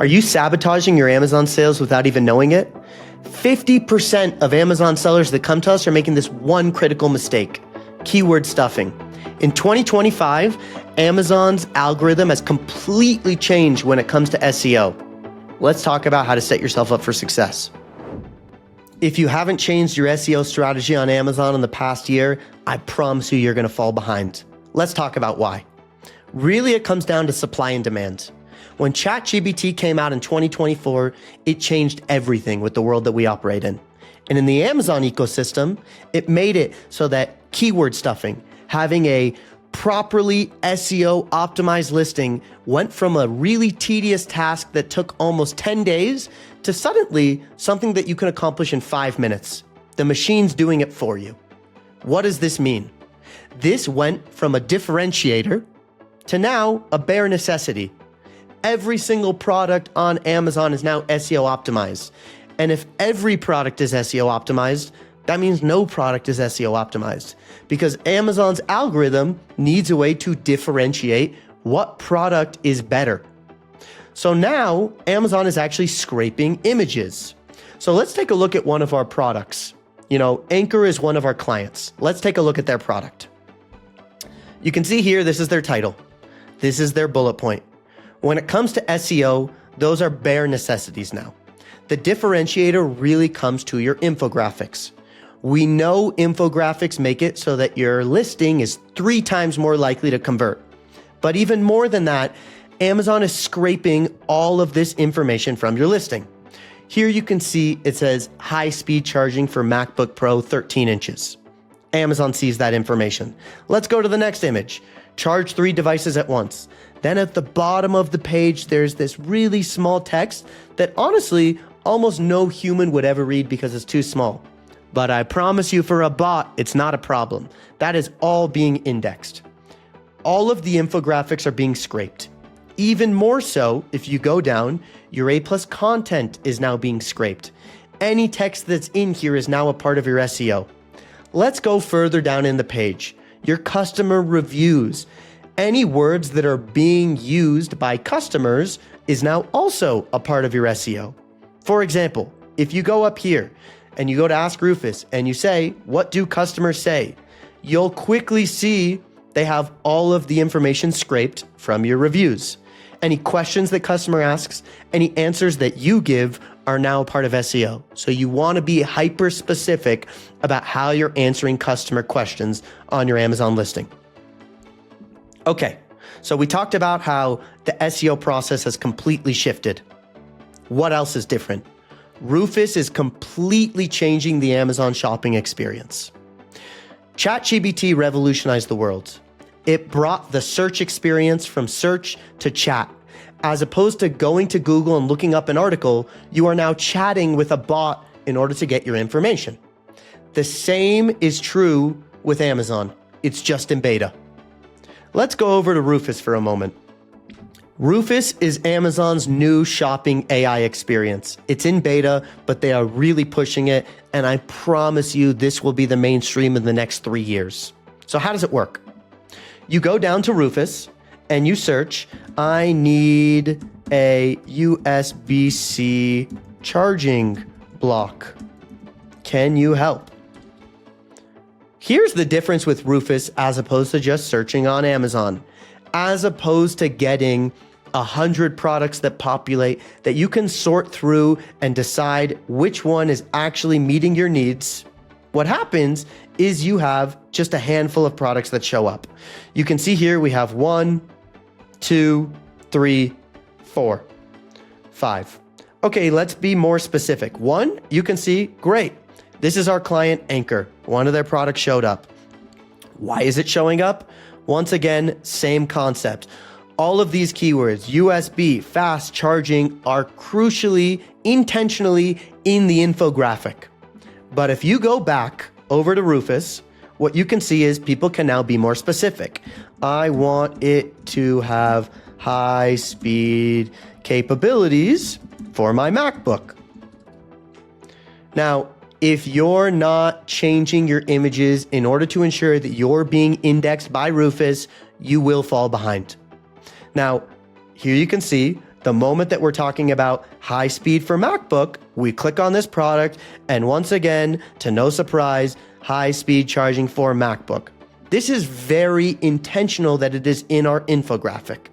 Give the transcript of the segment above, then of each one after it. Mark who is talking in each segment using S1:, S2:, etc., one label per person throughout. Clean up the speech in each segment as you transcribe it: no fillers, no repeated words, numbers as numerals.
S1: Are you sabotaging your Amazon sales without even knowing it? 50% of Amazon sellers that come to us are making this one critical mistake: keyword stuffing. In 2025, Amazon's algorithm has completely changed when it comes to SEO. Let's talk about how to set yourself up for success. If you haven't changed your SEO strategy on Amazon in the past year, I promise you you're going to fall behind. Let's talk about why. Really, it comes down to supply and demand. When ChatGPT came out in 2024, it changed everything with the world that we operate in. And in the Amazon ecosystem, it made it so that keyword stuffing, having a properly SEO optimized listing, went from a really tedious task that took almost 10 days to suddenly something that you can accomplish in 5 minutes. The machine's doing it for you. What does this mean? This went from a differentiator to now a bare necessity. Every single product on Amazon is now SEO optimized. And if every product is SEO optimized, that means no product is SEO optimized, because Amazon's algorithm needs a way to differentiate what product is better. So now Amazon is actually scraping images. So let's take a look at one of our products. Anchor is one of our clients. Let's take a look at their product. You can see here, this is their title. This is their bullet point. When it comes to SEO, those are bare necessities now. The differentiator really comes to your infographics. We know infographics make it so that your listing is 3 times more likely to convert. But even more than that, Amazon is scraping all of this information from your listing. Here you can see it says high speed charging for MacBook Pro 13 inches. Amazon sees that information. Let's go to the next image. Charge 3 devices at once. Then at the bottom of the page, there's this really small text that honestly, almost no human would ever read because it's too small. But I promise you, for a bot, it's not a problem. That is all being indexed. All of the infographics are being scraped. Even more so, if you go down, your A+ content is now being scraped. Any text that's in here is now a part of your SEO. Let's go further down in the page. Your customer reviews. Any words that are being used by customers is now also a part of your SEO. For example, if you go up here and you go to Ask Rufus and you say, what do customers say? You'll quickly see they have all of the information scraped from your reviews. Any questions that customer asks, any answers that you give are now a part of SEO. So you want to be hyper specific about how you're answering customer questions on your Amazon listing. Okay, so we talked about how the SEO process has completely shifted. What else is different? Rufus is completely changing the Amazon shopping experience. ChatGPT revolutionized the world. It brought the search experience from search to chat. As opposed to going to Google and looking up an article, you are now chatting with a bot in order to get your information. The same is true with Amazon. It's just in beta. Let's go over to Rufus for a moment. Rufus is Amazon's new shopping AI experience. It's in beta, but they are really pushing it, and I promise you this will be the mainstream in the next 3 years. So how does it work? You go down to Rufus and you search, I need a USB-C charging block. Can you help? Here's the difference with Rufus as opposed to just searching on Amazon. As opposed to getting 100 products that populate that you can sort through and decide which one is actually meeting your needs, what happens is you have just a handful of products that show up. You can see here we have 1, 2, 3, 4, 5. Okay, let's be more specific. 1, you can see, great. This is our client Anchor. One of their products showed up. Why is it showing up? Once again, same concept. All of these keywords, USB, fast charging, are crucially, intentionally in the infographic. But if you go back over to Rufus, what you can see is people can now be more specific. I want it to have high speed capabilities for my MacBook. Now, if you're not changing your images in order to ensure that you're being indexed by Rufus, you will fall behind. Now, here you can see The moment that we're talking about high speed for MacBook, we click on this product, and once again, to no surprise, high speed charging for MacBook. This is very intentional that it is in our infographic.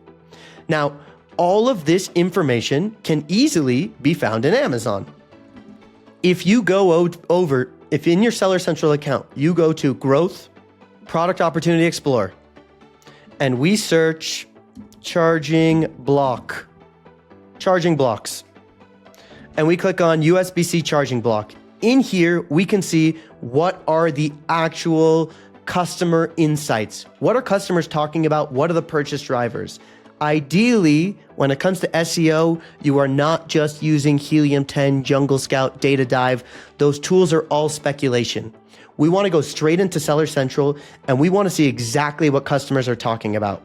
S1: Now, all of this information can easily be found in Amazon. If you go if in your Seller Central account, you go to Growth, Product Opportunity Explorer, and we search charging blocks, and we click on USB-C charging block. In here, we can see what are the actual customer insights. What are customers talking about? What are the purchase drivers? Ideally, when it comes to SEO, you are not just using Helium 10, Jungle Scout, Data Dive. Those tools are all speculation. We want to go straight into Seller Central, and we want to see exactly what customers are talking about.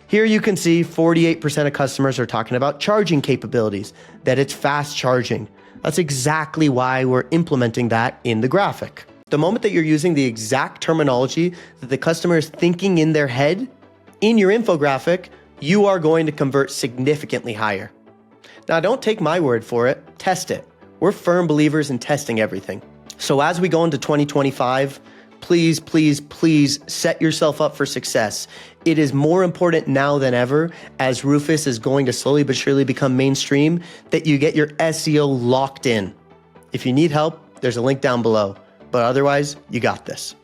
S1: Here you can see 48% of customers are talking about charging capabilities, that it's fast charging. That's exactly why we're implementing that in the graphic. The moment that you're using the exact terminology that the customer is thinking in their head, in your infographic, you are going to convert significantly higher. Now, don't take my word for it, test it. We're firm believers in testing everything. So as we go into 2025, please, please, please set yourself up for success. It is more important now than ever, as Rufus is going to slowly but surely become mainstream, that you get your SEO locked in. If you need help, there's a link down below. But otherwise, you got this.